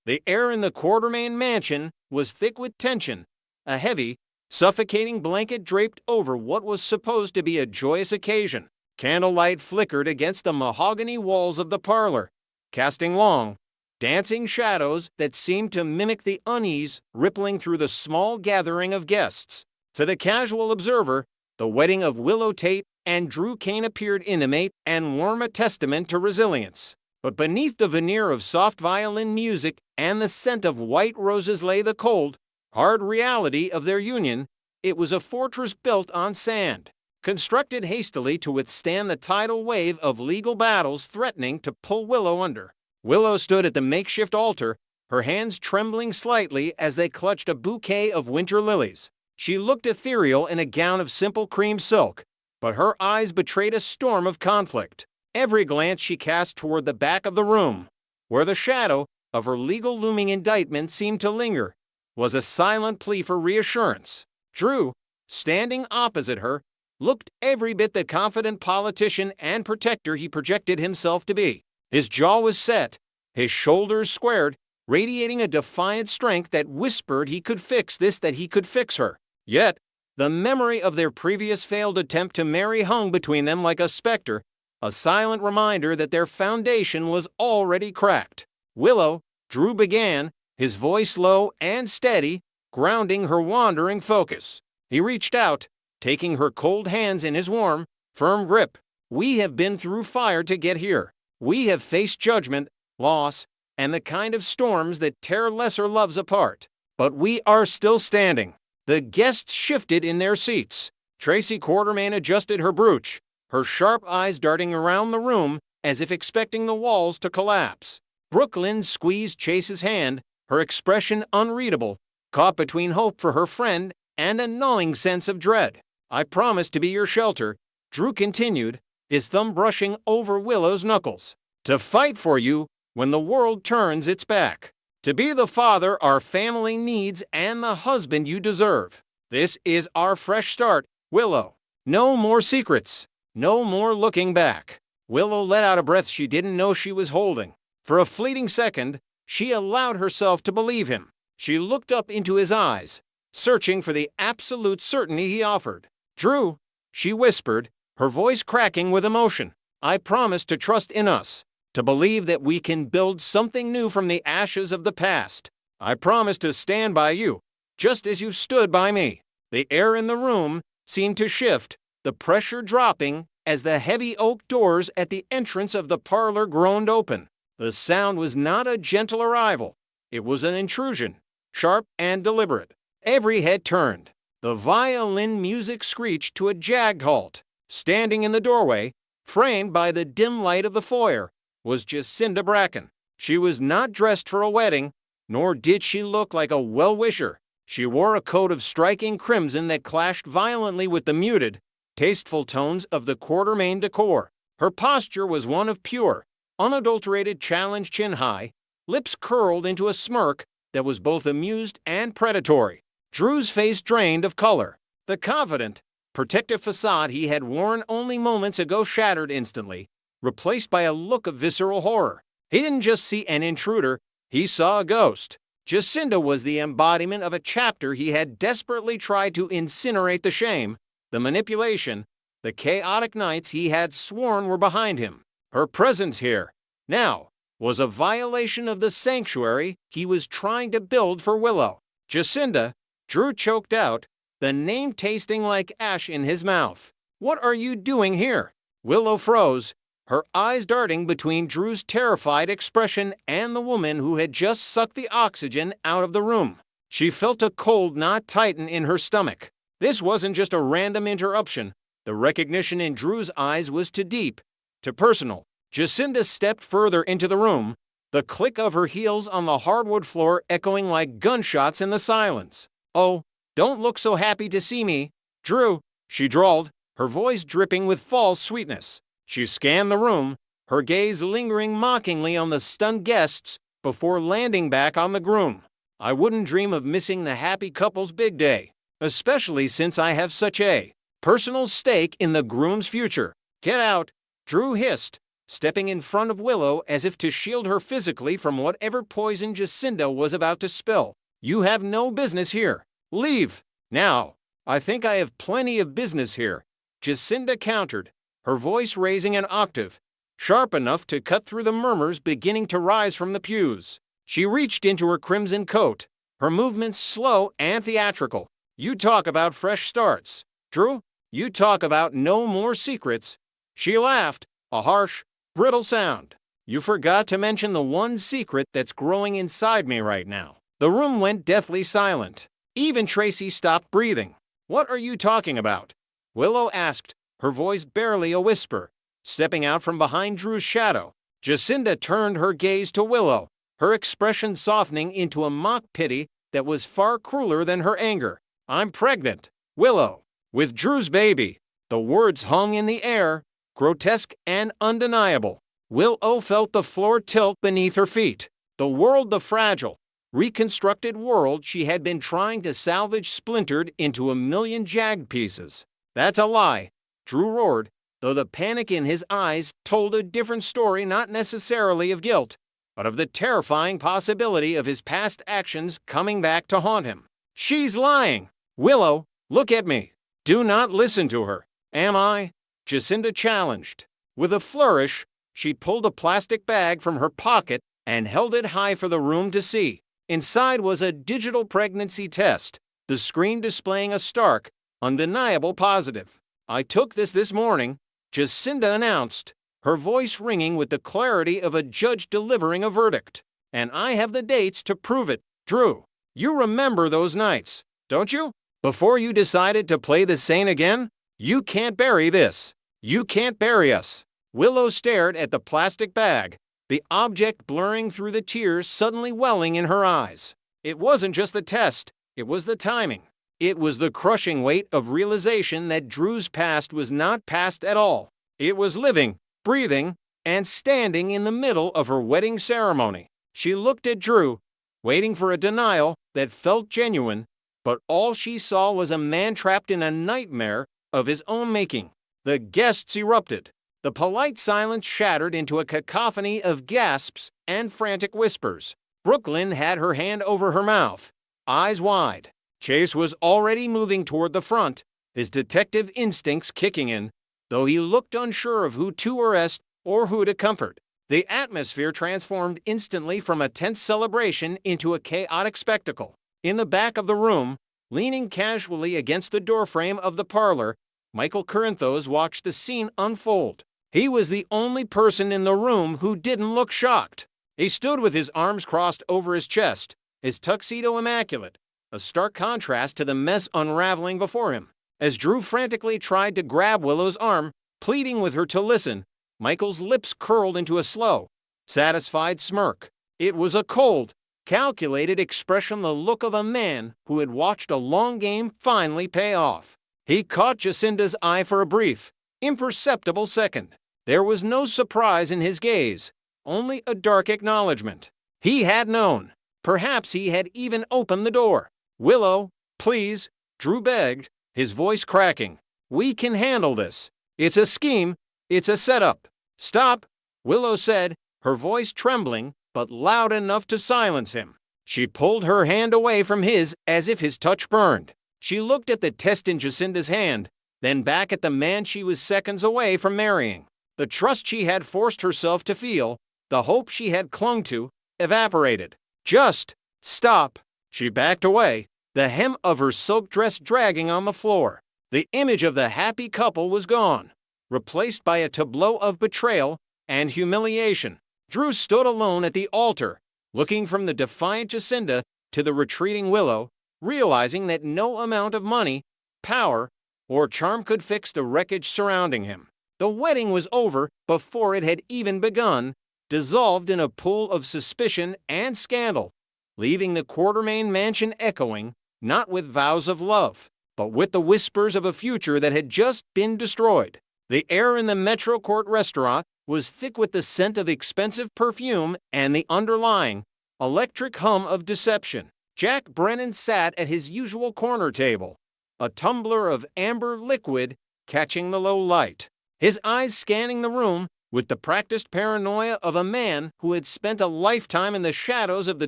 The air in the Quartermain mansion was thick with tension. A heavy, suffocating blanket draped over what was supposed to be a joyous occasion. Candlelight flickered against the mahogany walls of the parlor, casting long, dancing shadows that seemed to mimic the unease rippling through the small gathering of guests. To the casual observer, the wedding of Willow Tate and Drew Kane appeared intimate and warm, a testament to resilience. But beneath the veneer of soft violin music and the scent of white roses lay the cold, hard reality of their union. It was a fortress built on sand, constructed hastily to withstand the tidal wave of legal battles threatening to pull Willow under. Willow stood at the makeshift altar, her hands trembling slightly as they clutched a bouquet of winter lilies. She looked ethereal in a gown of simple cream silk, but her eyes betrayed a storm of conflict. Every glance she cast toward the back of the room, where the shadow of her legal looming indictment seemed to linger, was a silent plea for reassurance. Drew, standing opposite her, looked every bit the confident politician and protector he projected himself to be. His jaw was set, his shoulders squared, radiating a defiant strength that whispered he could fix this, that he could fix her. Yet, the memory of their previous failed attempt to marry hung between them like a specter, a silent reminder that their foundation was already cracked. Willow, Drew began, his voice low and steady, grounding her wandering focus. He reached out, taking her cold hands in his warm, firm grip. We have been through fire to get here. We have faced judgment, loss, and the kind of storms that tear lesser loves apart. But we are still standing. The guests shifted in their seats. Tracy Quartermain adjusted her brooch, her sharp eyes darting around the room as if expecting the walls to collapse. Brooklyn squeezed Chase's hand, her expression unreadable, caught between hope for her friend and a gnawing sense of dread. I promise to be your shelter, Drew continued, his thumb brushing over Willow's knuckles. To fight for you when the world turns its back. To be the father our family needs and the husband you deserve. This is our fresh start, Willow. No more secrets. No more looking back. Willow let out a breath she didn't know she was holding. For a fleeting second, she allowed herself to believe him. She looked up into his eyes, searching for the absolute certainty he offered. Drew, she whispered, her voice cracking with emotion. I promise to trust in us, to believe that we can build something new from the ashes of the past. I promise to stand by you, just as you've stood by me. The air in the room seemed to shift, the pressure dropping as the heavy oak doors at the entrance of the parlor groaned open. The sound was not a gentle arrival. It was an intrusion, sharp and deliberate. Every head turned. The violin music screeched to a jagged halt. Standing in the doorway, framed by the dim light of the foyer, was Jacinda Bracken. She was not dressed for a wedding, nor did she look like a well-wisher. She wore a coat of striking crimson that clashed violently with the muted, tasteful tones of the Quartermain decor. Her posture was one of pure, unadulterated challenge, chin high, lips curled into a smirk that was both amused and predatory. Drew's face drained of color. The confident, protective facade he had worn only moments ago shattered instantly, replaced by a look of visceral horror. He didn't just see an intruder, he saw a ghost. Jacinda was the embodiment of a chapter he had desperately tried to incinerate. The shame, the manipulation, the chaotic nights he had sworn were behind him. Her presence here, now, was a violation of the sanctuary he was trying to build for Willow. Jacinda, Drew choked out, the name tasting like ash in his mouth. What are you doing here? Willow froze, her eyes darting between Drew's terrified expression and the woman who had just sucked the oxygen out of the room. She felt a cold knot tighten in her stomach. This wasn't just a random interruption. The recognition in Drew's eyes was too deep, too personal. Jacinda stepped further into the room, the click of her heels on the hardwood floor echoing like gunshots in the silence. Oh, don't look so happy to see me, Drew, she drawled, her voice dripping with false sweetness. She scanned the room, her gaze lingering mockingly on the stunned guests before landing back on the groom. I wouldn't dream of missing the happy couple's big day, especially since I have such a personal stake in the groom's future. Get out, Drew hissed, stepping in front of Willow as if to shield her physically from whatever poison Jacinda was about to spill. "You have no business here. Leave, now." "I think I have plenty of business here," Jacinda countered, her voice raising an octave, sharp enough to cut through the murmurs beginning to rise from the pews. She reached into her crimson coat, her movements slow and theatrical. "You talk about fresh starts, Drew. You talk about no more secrets." She laughed, a harsh, brittle sound. "You forgot to mention the one secret that's growing inside me right now." The room went deathly silent. Even Tracy stopped breathing. "What are you talking about?" Willow asked, her voice barely a whisper, stepping out from behind Drew's shadow. Jacinda turned her gaze to Willow, her expression softening into a mock pity that was far crueler than her anger. "I'm pregnant, Willow, with Drew's baby." The words hung in the air, grotesque and undeniable. Willow felt the floor tilt beneath her feet. The world, the fragile, reconstructed world she had been trying to salvage, splintered into a million jagged pieces. "That's a lie," Drew roared, though the panic in his eyes told a different story, not necessarily of guilt, but of the terrifying possibility of his past actions coming back to haunt him. "She's lying. Willow, look at me. Do not listen to her." "Am I?" Jacinda challenged. With a flourish, she pulled a plastic bag from her pocket and held it high for the room to see. Inside was a digital pregnancy test, the screen displaying a stark, undeniable positive. "I took this morning," Jacinda announced, her voice ringing with the clarity of a judge delivering a verdict. "And I have the dates to prove it." "Drew, you remember those nights, don't you? Before you decided to play the saint again? You can't bury this. You can't bury us." Willow stared at the plastic bag, the object blurring through the tears suddenly welling in her eyes. It wasn't just the test, it was the timing. It was the crushing weight of realization that Drew's past was not past at all. It was living, breathing, and standing in the middle of her wedding ceremony. She looked at Drew, waiting for a denial that felt genuine, but all she saw was a man trapped in a nightmare of his own making. The guests erupted. The polite silence shattered into a cacophony of gasps and frantic whispers. Brooklyn had her hand over her mouth, eyes wide. Chase was already moving toward the front, his detective instincts kicking in, though he looked unsure of who to arrest or who to comfort. The atmosphere transformed instantly from a tense celebration into a chaotic spectacle. In the back of the room, leaning casually against the doorframe of the parlor, Michael Corinthos watched the scene unfold. He was the only person in the room who didn't look shocked. He stood with his arms crossed over his chest, his tuxedo immaculate, a stark contrast to the mess unraveling before him. As Drew frantically tried to grab Willow's arm, pleading with her to listen, Michael's lips curled into a slow, satisfied smirk. It was a cold, calculated expression, the look of a man who had watched a long game finally pay off. He caught Jacinda's eye for a brief, imperceptible second. There was no surprise in his gaze, only a dark acknowledgement. He had known. Perhaps he had even opened the door. "Willow, please," Drew begged, his voice cracking. "We can handle this. It's a scheme. It's a setup." "Stop," Willow said, her voice trembling, but loud enough to silence him. She pulled her hand away from his as if his touch burned. She looked at the test in Jacinda's hand, then back at the man she was seconds away from marrying. The trust she had forced herself to feel, the hope she had clung to, evaporated. "Just stop." She backed away, the hem of her silk dress dragging on the floor. The image of the happy couple was gone, replaced by a tableau of betrayal and humiliation. Drew stood alone at the altar, looking from the defiant Jacinda to the retreating Willow, realizing that no amount of money, power, or charm could fix the wreckage surrounding him. The wedding was over before it had even begun, dissolved in a pool of suspicion and scandal, leaving the Quartermain mansion echoing, not with vows of love, but with the whispers of a future that had just been destroyed. The air in the Metro Court restaurant was thick with the scent of expensive perfume and the underlying, electric hum of deception. Jack Brennan sat at his usual corner table, a tumbler of amber liquid catching the low light. His eyes scanning the room with the practiced paranoia of a man who had spent a lifetime in the shadows of the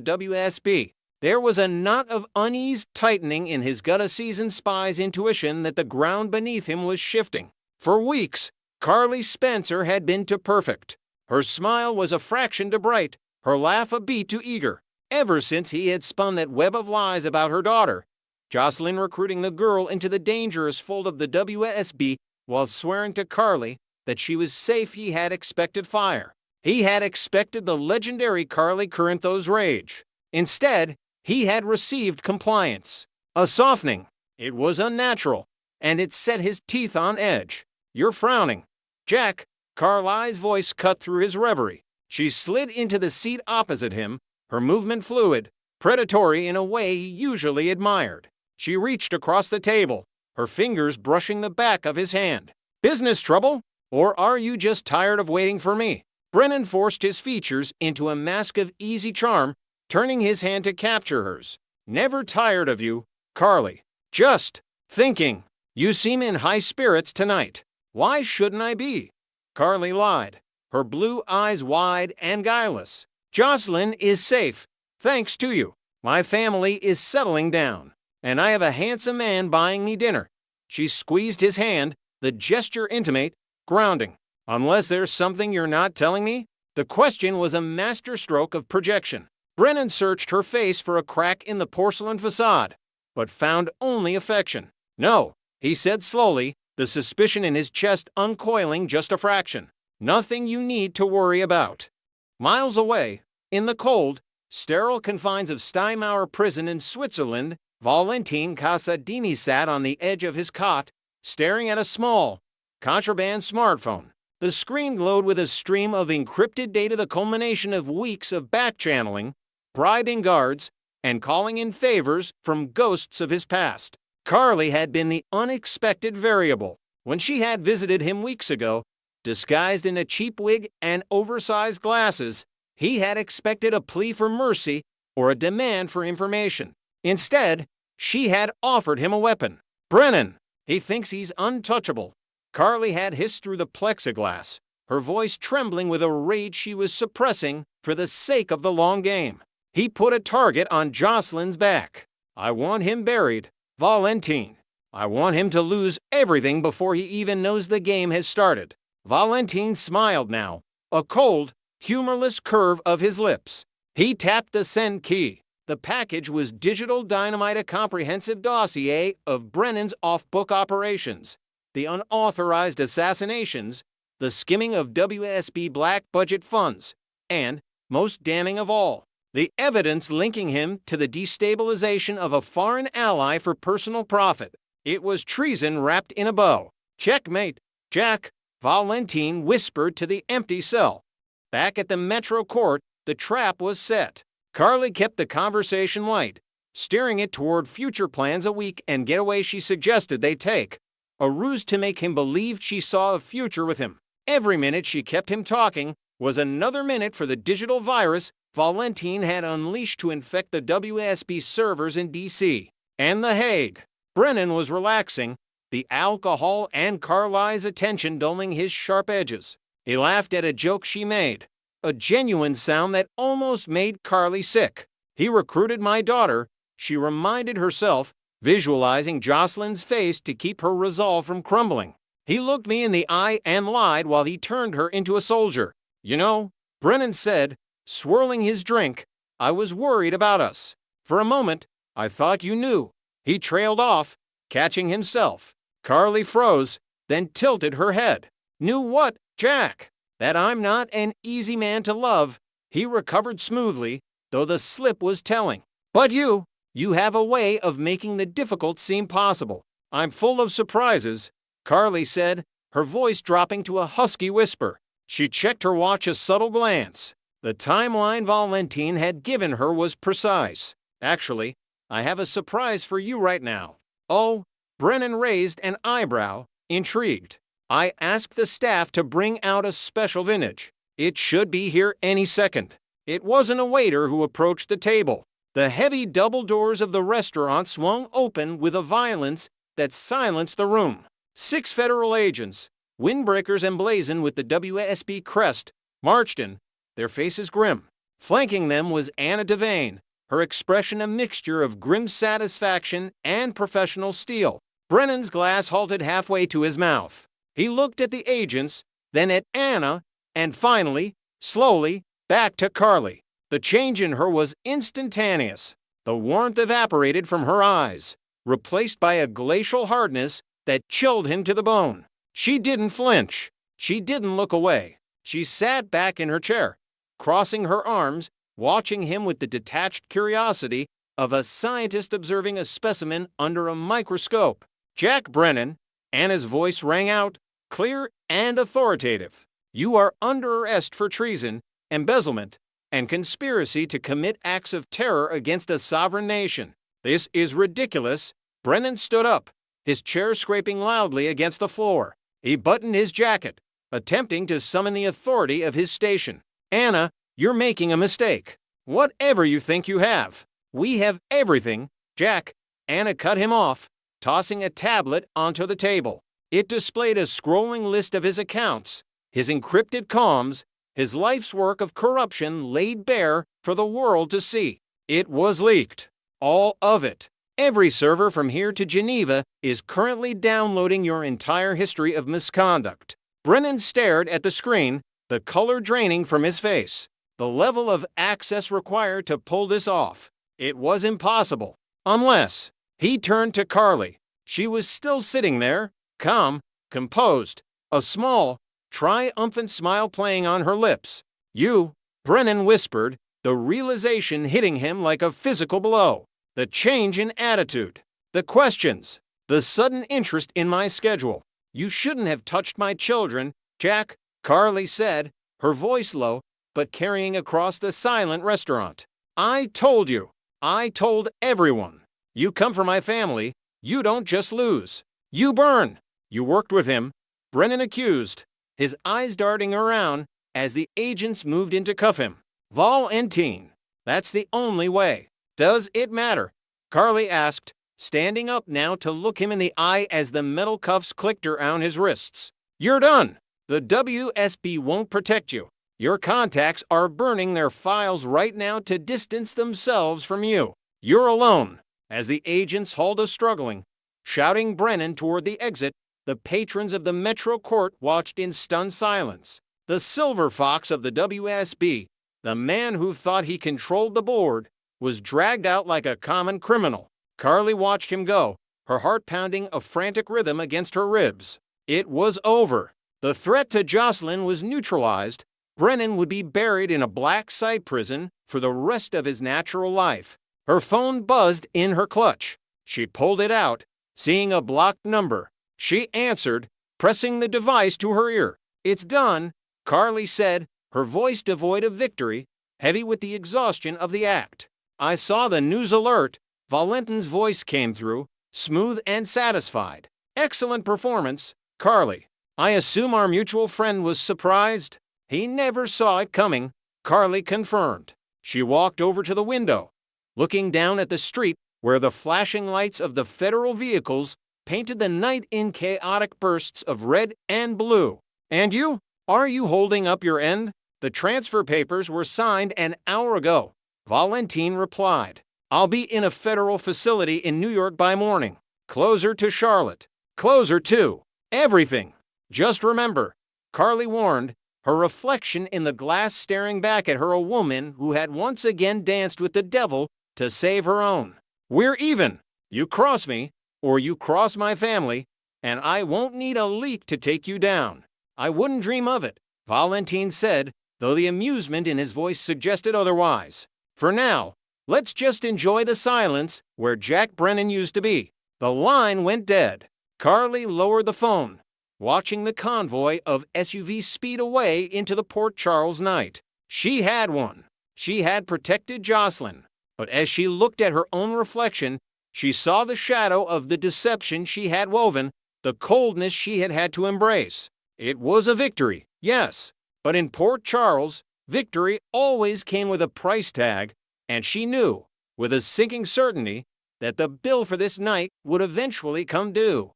WSB. There was a knot of unease tightening in his gut-a-seasoned spy's intuition that the ground beneath him was shifting. For weeks, Carly Spencer had been too perfect. Her smile was a fraction too bright, her laugh a beat too eager. Ever since he had spun that web of lies about her daughter, Jocelyn recruiting the girl into the dangerous fold of the WSB while swearing to Carly that she was safe, he had expected fire. He had expected the legendary Carly Corinthos rage. Instead, he had received compliance. A softening. It was unnatural, and it set his teeth on edge. "You're frowning, Jack." Carly's voice cut through his reverie. She slid into the seat opposite him, her movement fluid, predatory in a way he usually admired. She reached across the table, her fingers brushing the back of his hand. "Business trouble? Or are you just tired of waiting for me?" Brennan forced his features into a mask of easy charm, turning his hand to capture hers. "Never tired of you, Carly. Just thinking. You seem in high spirits tonight. Why shouldn't I be?" Carly lied, her blue eyes wide and guileless. "Jocelyn is safe, thanks to you. My family is settling down, and I have a handsome man buying me dinner." She squeezed his hand, the gesture intimate, grounding. "Unless there's something you're not telling me?" The question was a masterstroke of projection. Brennan searched her face for a crack in the porcelain facade, but found only affection. "No," he said slowly, the suspicion in his chest uncoiling just a fraction. "Nothing you need to worry about." Miles away, in the cold, sterile confines of Steinmauer prison in Switzerland, Valentine Casadini sat on the edge of his cot, staring at a small, contraband smartphone. The screen glowed with a stream of encrypted data, the culmination of weeks of back-channeling, bribing guards, and calling in favors from ghosts of his past. Carly had been the unexpected variable. When she had visited him weeks ago, disguised in a cheap wig and oversized glasses, he had expected a plea for mercy or a demand for information. Instead, she had offered him a weapon. "Brennan, he thinks he's untouchable." Carly had hissed through the plexiglass, her voice trembling with a rage she was suppressing for the sake of the long game. "He put a target on Jocelyn's back. I want him buried, Valentine. I want him to lose everything before he even knows the game has started." Valentine smiled now, a cold, humorless curve of his lips. He tapped the send key. The package was digital dynamite, a comprehensive dossier of Brennan's off-book operations, the unauthorized assassinations, the skimming of WSB black budget funds, and, most damning of all, the evidence linking him to the destabilization of a foreign ally for personal profit. It was treason wrapped in a bow. "Checkmate, Jack," Valentine whispered to the empty cell. Back at the Metro Court, the trap was set. Carly kept the conversation light, steering it toward future plans, a week and getaway she suggested they take. A ruse to make him believe she saw a future with him. Every minute she kept him talking was another minute for the digital virus Valentine had unleashed to infect the WSB servers in D.C. and The Hague. Brennan was relaxing, the alcohol and Carly's attention dulling his sharp edges. He laughed at a joke she made, a genuine sound that almost made Carly sick. "He recruited my daughter," she reminded herself, visualizing Jocelyn's face to keep her resolve from crumbling. "He looked me in the eye and lied while he turned her into a soldier. You know," Brennan said, swirling his drink, "I was worried about us. For a moment, I thought you knew." He trailed off, catching himself. Carly froze, then tilted her head. "Knew what, Jack?" "That I'm not an easy man to love." He recovered smoothly, though the slip was telling. "But you have a way of making the difficult seem possible." "I'm full of surprises," Carly said, her voice dropping to a husky whisper. She checked her watch, a subtle glance. The timeline Valentine had given her was precise. "Actually, I have a surprise for you right now." "Oh," Brennan raised an eyebrow, intrigued. "I asked the staff to bring out a special vintage. It should be here any second." It wasn't a waiter who approached the table. The heavy double doors of the restaurant swung open with a violence that silenced the room. 6 federal agents, windbreakers emblazoned with the WSB crest, marched in, their faces grim. Flanking them was Anna Devane, her expression a mixture of grim satisfaction and professional steel. Brennan's glass halted halfway to his mouth. He looked at the agents, then at Anna, and finally, slowly, back to Carly. The change in her was instantaneous. The warmth evaporated from her eyes, replaced by a glacial hardness that chilled him to the bone. She didn't flinch. She didn't look away. She sat back in her chair, crossing her arms, watching him with the detached curiosity of a scientist observing a specimen under a microscope. Jack Brennan, Anna's voice rang out, clear and authoritative. You are under arrest for treason, embezzlement, and conspiracy to commit acts of terror against a sovereign nation. This is ridiculous. Brennan stood up, his chair scraping loudly against the floor. He buttoned his jacket, attempting to summon the authority of his station. Anna, you're making a mistake. Whatever you think you have. We have everything. Jack, Anna cut him off, tossing a tablet onto the table. It displayed a scrolling list of his accounts, his encrypted comms, his life's work of corruption laid bare for the world to see. It was leaked. All of it. Every server from here to Geneva is currently downloading your entire history of misconduct. Brennan stared at the screen, the color draining from his face. The level of access required to pull this off. It was impossible. Unless. He turned to Carly. She was still sitting there, calm, composed, a small, triumphant smile playing on her lips. You, Brennan whispered, the realization hitting him like a physical blow. The change in attitude. The questions. The sudden interest in my schedule. You shouldn't have touched my children, Jack, Carly said, her voice low, but carrying across the silent restaurant. I told you. I told everyone. You come for my family. You don't just lose. You burn. You worked with him, Brennan accused, his eyes darting around as the agents moved in to cuff him. Valentine. That's the only way. Does it matter? Carly asked, standing up now to look him in the eye as the metal cuffs clicked around his wrists. You're done. The WSB won't protect you. Your contacts are burning their files right now to distance themselves from you. You're alone. As the agents hauled us struggling, shouting Brennan toward the exit, the patrons of the Metro Court watched in stunned silence. The silver fox of the WSB, the man who thought he controlled the board, was dragged out like a common criminal. Carly watched him go, her heart pounding a frantic rhythm against her ribs. It was over. The threat to Jocelyn was neutralized. Brennan would be buried in a black site prison for the rest of his natural life. Her phone buzzed in her clutch. She pulled it out, seeing a blocked number. She answered, pressing the device to her ear. It's done, Carly said, her voice devoid of victory, heavy with the exhaustion of the act. I saw the news alert. Valentine's voice came through, smooth and satisfied. Excellent performance, Carly. I assume our mutual friend was surprised. He never saw it coming, Carly confirmed. She walked over to the window, looking down at the street where the flashing lights of the federal vehicles painted the night in chaotic bursts of red and blue. And you? Are you holding up your end? The transfer papers were signed an hour ago, Valentine replied. I'll be in a federal facility in New York by morning. Closer to Charlotte. Closer to everything. Just remember, Carly warned, her reflection in the glass staring back at her, a woman who had once again danced with the devil to save her own. We're even. You cross me, or you cross my family, and I won't need a leak to take you down. I wouldn't dream of it, Valentine said, though the amusement in his voice suggested otherwise. For now, let's just enjoy the silence where Jack Brennan used to be. The line went dead. Carly lowered the phone, watching the convoy of SUVs speed away into the Port Charles night. She had one. She had protected Jocelyn. But as she looked at her own reflection, she saw the shadow of the deception she had woven, the coldness she had had to embrace. It was a victory, yes, but in Port Charles, victory always came with a price tag, and she knew, with a sinking certainty, that the bill for this night would eventually come due.